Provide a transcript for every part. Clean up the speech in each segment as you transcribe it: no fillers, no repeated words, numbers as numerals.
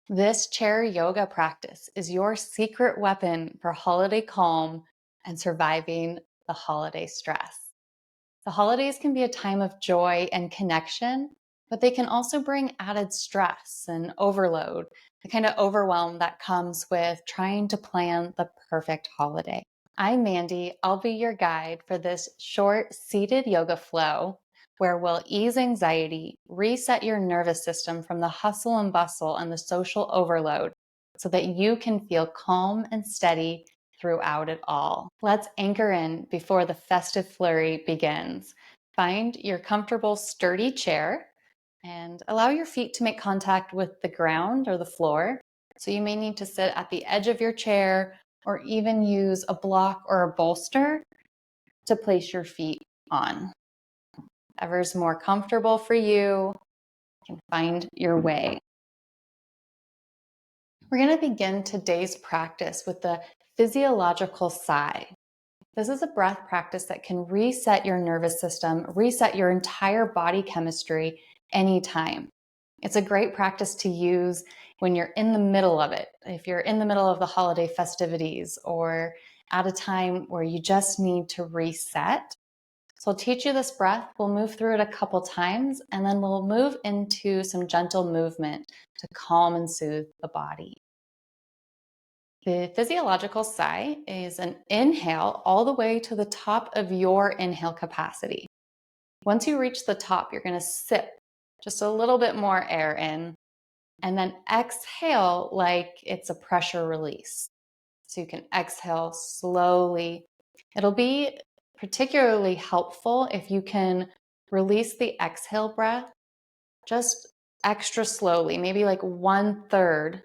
This chair yoga practice is your secret weapon for holiday calm and surviving the holiday stress. The holidays can be a time of joy and connection, but they can also bring added stress and overload, the kind of overwhelm that comes with trying to plan the perfect holiday. I'm Mandy. I'll be your guide for this short seated yoga flow where we'll ease anxiety, reset your nervous system from the hustle and bustle and the social overload so that you can feel calm and steady throughout it all. Let's anchor in before the festive flurry begins. Find your comfortable, sturdy chair and allow your feet to make contact with the ground or the floor. So you may need to sit at the edge of your chair or even use a block or a bolster to place your feet on. Whatever's more comfortable for you, you can find your way. We're going to begin today's practice with the physiological sigh. This is a breath practice that can reset your nervous system, reset your entire body chemistry anytime. It's a great practice to use when you're in the middle of it. If you're in the middle of the holiday festivities or at a time where you just need to reset. So I'll teach you this breath. We'll move through it a couple times and then we'll move into some gentle movement to calm and soothe the body. The physiological sigh is an inhale all the way to the top of your inhale capacity. Once you reach the top, you're going to sip just a little bit more air in and then exhale like it's a pressure release. So you can exhale slowly. It'll be particularly helpful if you can release the exhale breath just extra slowly, maybe like 1/3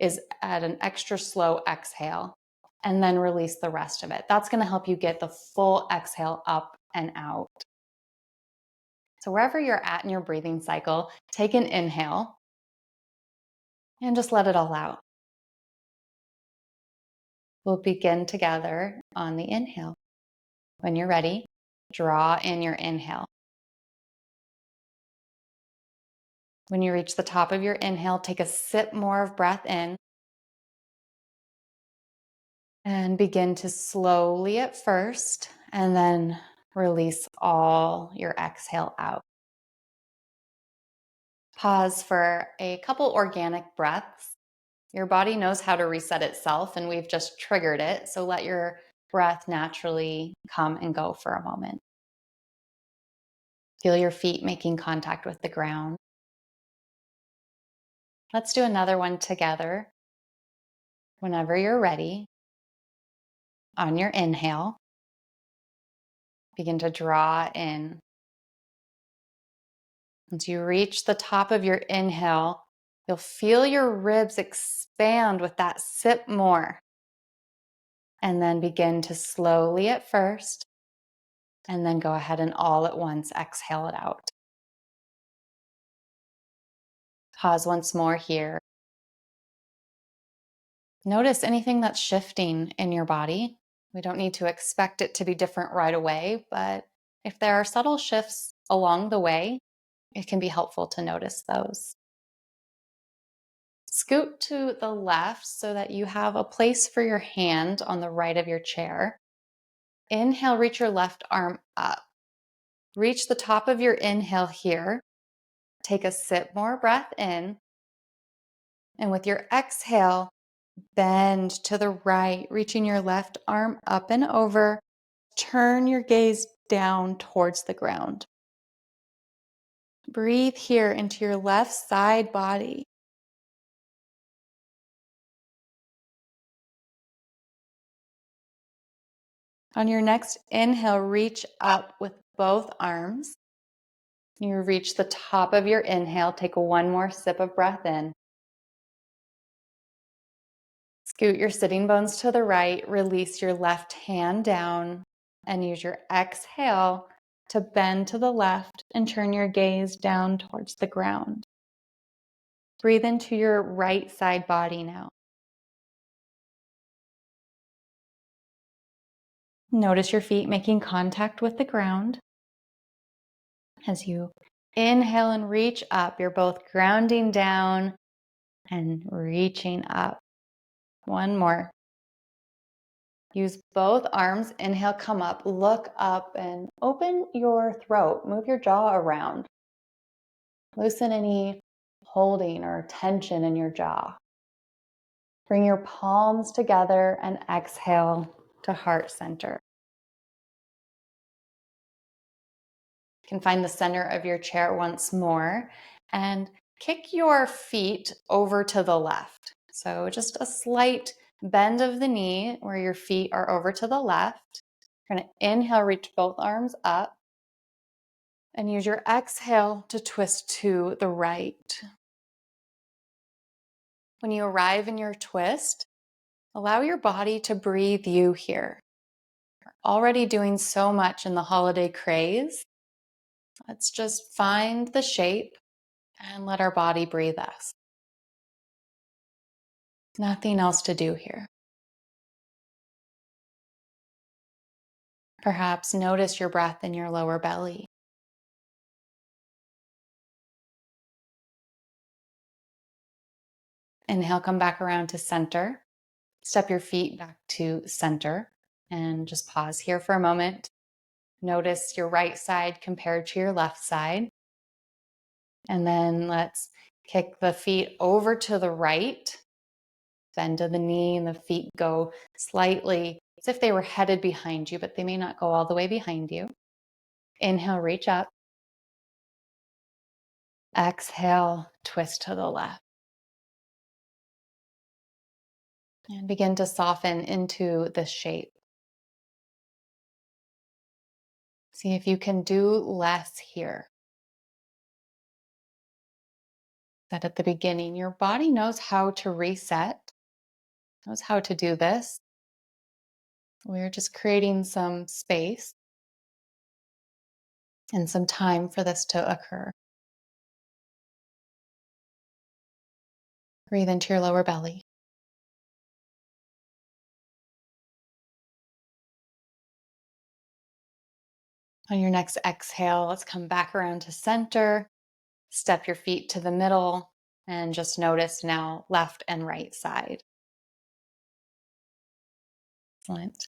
is at an extra slow exhale, and then release the rest of it. That's going to help you get the full exhale up and out. So wherever you're at in your breathing cycle, take an inhale and just let it all out. We'll begin together on the inhale. When you're ready, draw in your inhale. When you reach the top of your inhale, take a sip more of breath in and begin to slowly at first, and then release all your exhale out. Pause for a couple organic breaths. Your body knows how to reset itself, and we've just triggered it. So let your breath naturally come and go for a moment. Feel your feet making contact with the ground. Let's do another one together. Whenever you're ready, on your inhale, begin to draw in. As you reach the top of your inhale, you'll feel your ribs expand with that sip more. And then begin to slowly at first, and then go ahead and all at once exhale it out. Pause once more here. Notice anything that's shifting in your body. We don't need to expect it to be different right away, but if there are subtle shifts along the way, it can be helpful to notice those. Scoot to the left so that you have a place for your hand on the right of your chair. Inhale, reach your left arm up. Reach the top of your inhale here. Take a sip more breath in. And with your exhale, bend to the right, reaching your left arm up and over. Turn your gaze down towards the ground. Breathe here into your left side body. On your next inhale, reach up with both arms. You reach the top of your inhale. Take one more sip of breath in. Scoot your sitting bones to the right. Release your left hand down and use your exhale to bend to the left and turn your gaze down towards the ground. Breathe into your right side body now. Notice your feet making contact with the ground. As you inhale and reach up, you're both grounding down and reaching up. One more. Use both arms. Inhale, come up, look up, and open your throat. Move your jaw around. Loosen any holding or tension in your jaw. Bring your palms together and exhale to heart center. You can find the center of your chair once more and kick your feet over to the left. So just a slight bend of the knee where your feet are over to the left. You're going to inhale, reach both arms up, and use your exhale to twist to the right. When you arrive in your twist, allow your body to breathe you here. You're already doing so much in the holiday craze. Let's just find the shape and let our body breathe us. Nothing else to do here. Perhaps notice your breath in your lower belly. Inhale, come back around to center. Step your feet back to center and just pause here for a moment. Notice your right side compared to your left side. And then let's kick the feet over to the right. Bend of the knee and the feet go slightly as if they were headed behind you, but they may not go all the way behind you. Inhale, reach up. Exhale, twist to the left. And begin to soften into this shape. See if you can do less here. That at the beginning, your body knows how to reset, knows how to do this. We're just creating some space and some time for this to occur. Breathe into your lower belly. On your next exhale, let's come back around to center. Step your feet to the middle and just notice now left and right side. Excellent.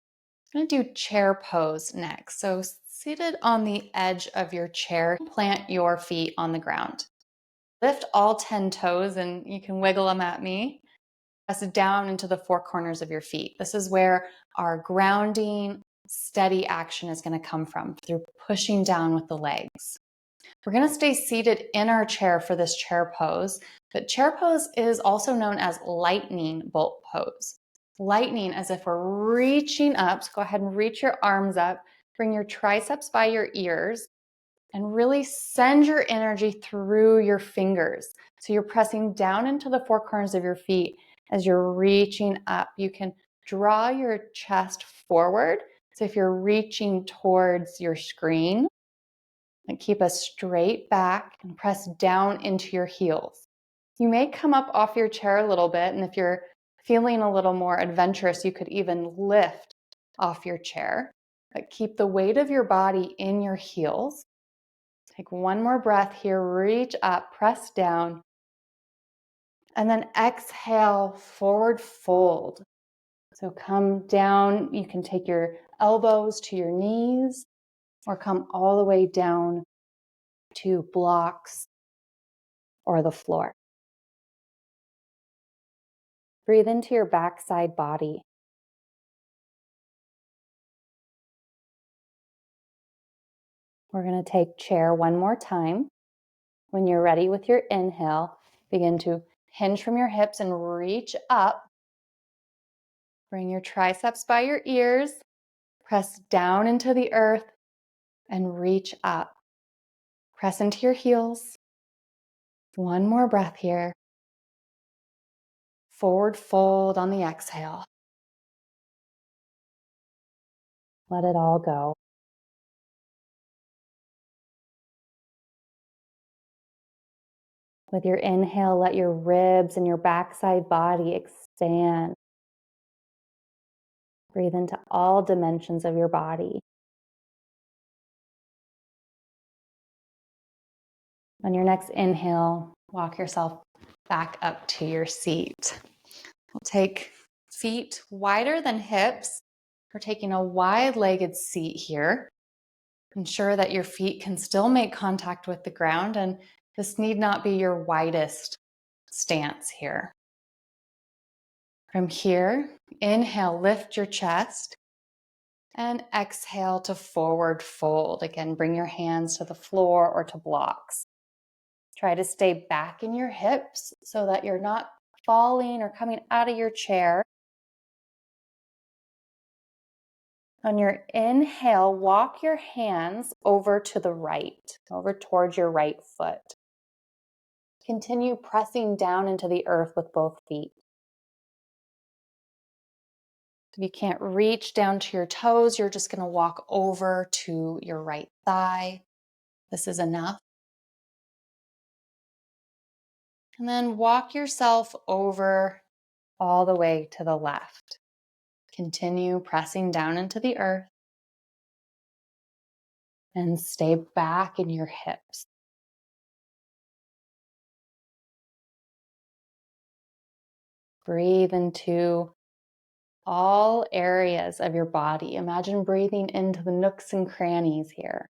I'm going to do chair pose next. So seated on the edge of your chair, plant your feet on the ground. Lift all 10 toes and you can wiggle them at me. Press down into the four corners of your feet. This is where our grounding, steady action is going to come from, through pushing down with the legs. We're going to stay seated in our chair for this chair pose, but chair pose is also known as lightning bolt pose. Lightning, as if we're reaching up. So go ahead and reach your arms up, bring your triceps by your ears, and really send your energy through your fingers. So you're pressing down into the four corners of your feet as you're reaching up. You can draw your chest forward. So if you're reaching towards your screen, and keep a straight back and press down into your heels. You may come up off your chair a little bit, and if you're feeling a little more adventurous, you could even lift off your chair, but keep the weight of your body in your heels. Take one more breath here, reach up, press down, and then exhale, forward fold. So come down, you can take your elbows to your knees or come all the way down to blocks or the floor. Breathe into your backside body. We're going to take chair one more time. When you're ready with your inhale, begin to hinge from your hips and reach up. Bring your triceps by your ears. Press down into the earth and reach up. Press into your heels. One more breath here. Forward fold on the exhale. Let it all go. With your inhale, let your ribs and your backside body expand. Breathe into all dimensions of your body. On your next inhale, walk yourself back up to your seat. We'll take feet wider than hips. We're taking a wide-legged seat here. Ensure that your feet can still make contact with the ground, and this need not be your widest stance here. From here, inhale, lift your chest, and exhale to forward fold. Again, bring your hands to the floor or to blocks. Try to stay back in your hips so that you're not falling or coming out of your chair. On your inhale, walk your hands over to the right, over towards your right foot. Continue pressing down into the earth with both feet. If you can't reach down to your toes, you're just going to walk over to your right thigh. This is enough. And then walk yourself over all the way to the left. Continue pressing down into the earth and stay back in your hips. Breathe into all areas of your body. Imagine breathing into the nooks and crannies here.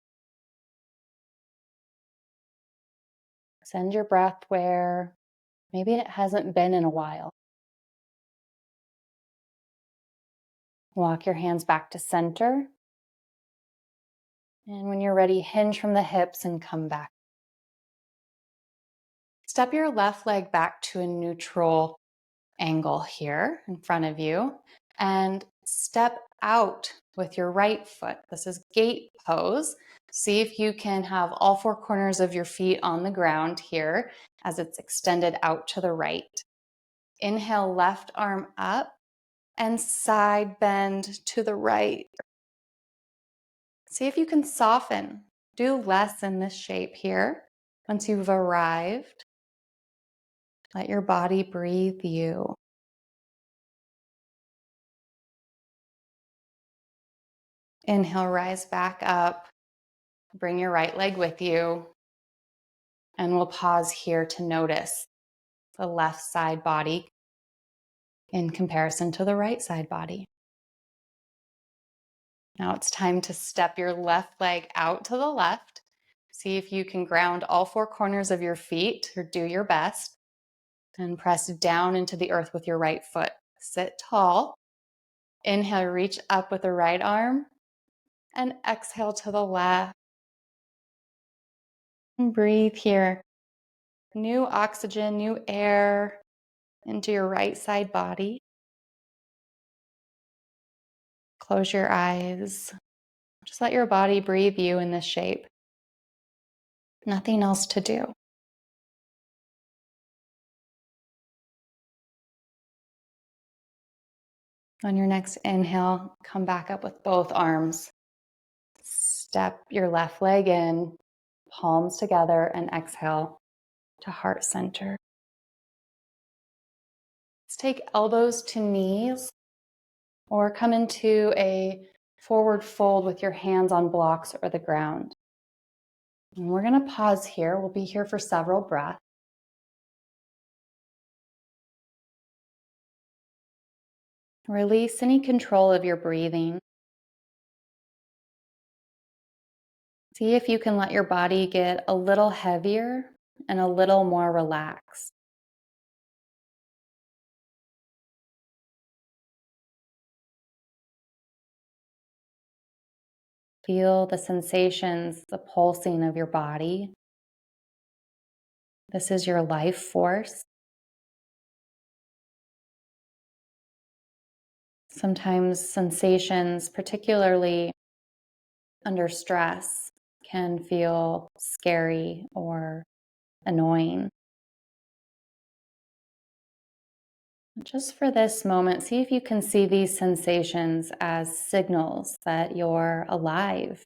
Send your breath where maybe it hasn't been in a while. Walk your hands back to center. And when you're ready, hinge from the hips and come back. Step your left leg back to a neutral angle here in front of you and step out with your right foot. This is gate pose. See if you can have all four corners of your feet on the ground here as it's extended out to the right. Inhale, left arm up and side bend to the right. See if you can soften. Do less in this shape here. Once you've arrived, let your body breathe you. Inhale, rise back up. Bring your right leg with you. And we'll pause here to notice the left side body in comparison to the right side body. Now it's time to step your left leg out to the left. See if you can ground all four corners of your feet, or do your best. And press down into the earth with your right foot. Sit tall. Inhale, reach up with the right arm. And exhale to the left. And breathe here. New oxygen, new air into your right side body. Close your eyes. Just let your body breathe you in this shape. Nothing else to do. On your next inhale, come back up with both arms. Step your left leg in, palms together, and exhale to heart center. Let's take elbows to knees or come into a forward fold with your hands on blocks or the ground. And we're going to pause here. We'll be here for several breaths. Release any control of your breathing. See if you can let your body get a little heavier and a little more relaxed. Feel the sensations, the pulsing of your body. This is your life force. Sometimes sensations, particularly under stress, can feel scary or annoying. Just for this moment, see if you can see these sensations as signals that you're alive,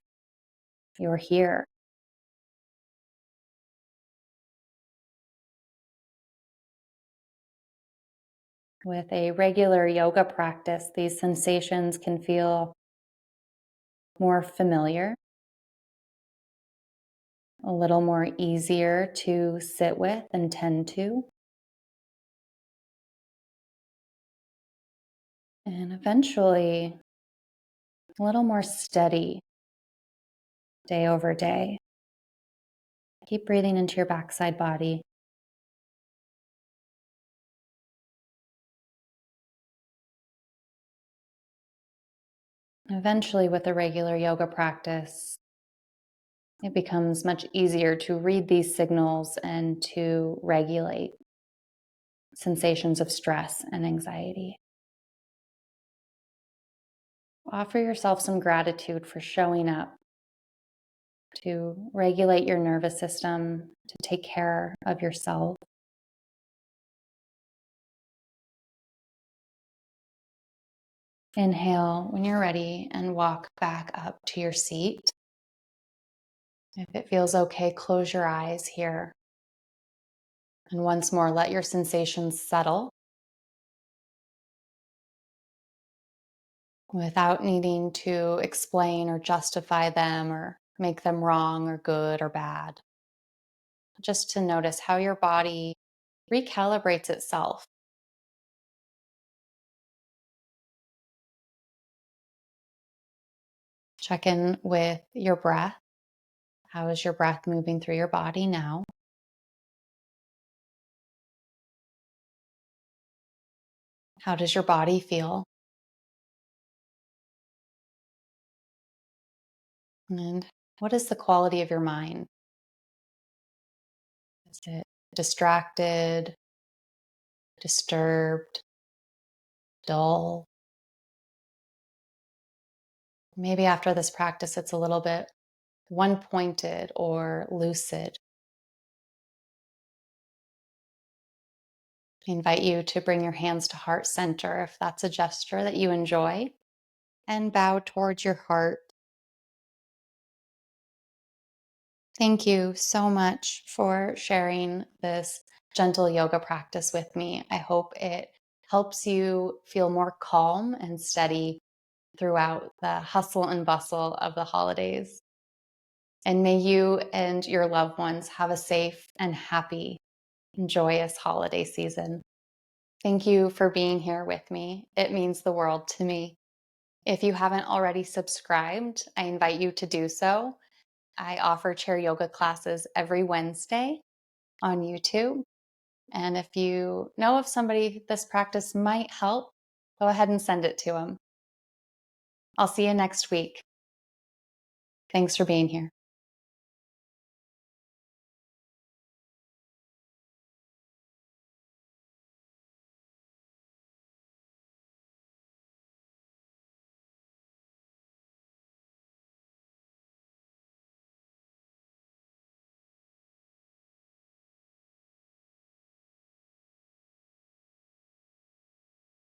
you're here. With a regular yoga practice, these sensations can feel more familiar, a little more easier to sit with and tend to. And eventually, a little more steady day over day. Keep breathing into your backside body. Eventually, with a regular yoga practice, it becomes much easier to read these signals and to regulate sensations of stress and anxiety. Offer yourself some gratitude for showing up to regulate your nervous system, to take care of yourself. Inhale when you're ready and walk back up to your seat. If it feels okay, close your eyes here. And once more, let your sensations settle without needing to explain or justify them or make them wrong or good or bad. Just to notice how your body recalibrates itself. Check in with your breath. How is your breath moving through your body now? How does your body feel? And what is the quality of your mind? Is it distracted, disturbed, dull? Maybe after this practice, it's a little bit one pointed or lucid. I invite you to bring your hands to heart center if that's a gesture that you enjoy, and bow towards your heart. Thank you so much for sharing this gentle yoga practice with me. I hope it helps you feel more calm and steady throughout the hustle and bustle of the holidays. And may you and your loved ones have a safe and happy and joyous holiday season. Thank you for being here with me. It means the world to me. If you haven't already subscribed, I invite you to do so. I offer chair yoga classes every Wednesday on YouTube. And if you know of somebody this practice might help, go ahead and send it to them. I'll see you next week. Thanks for being here.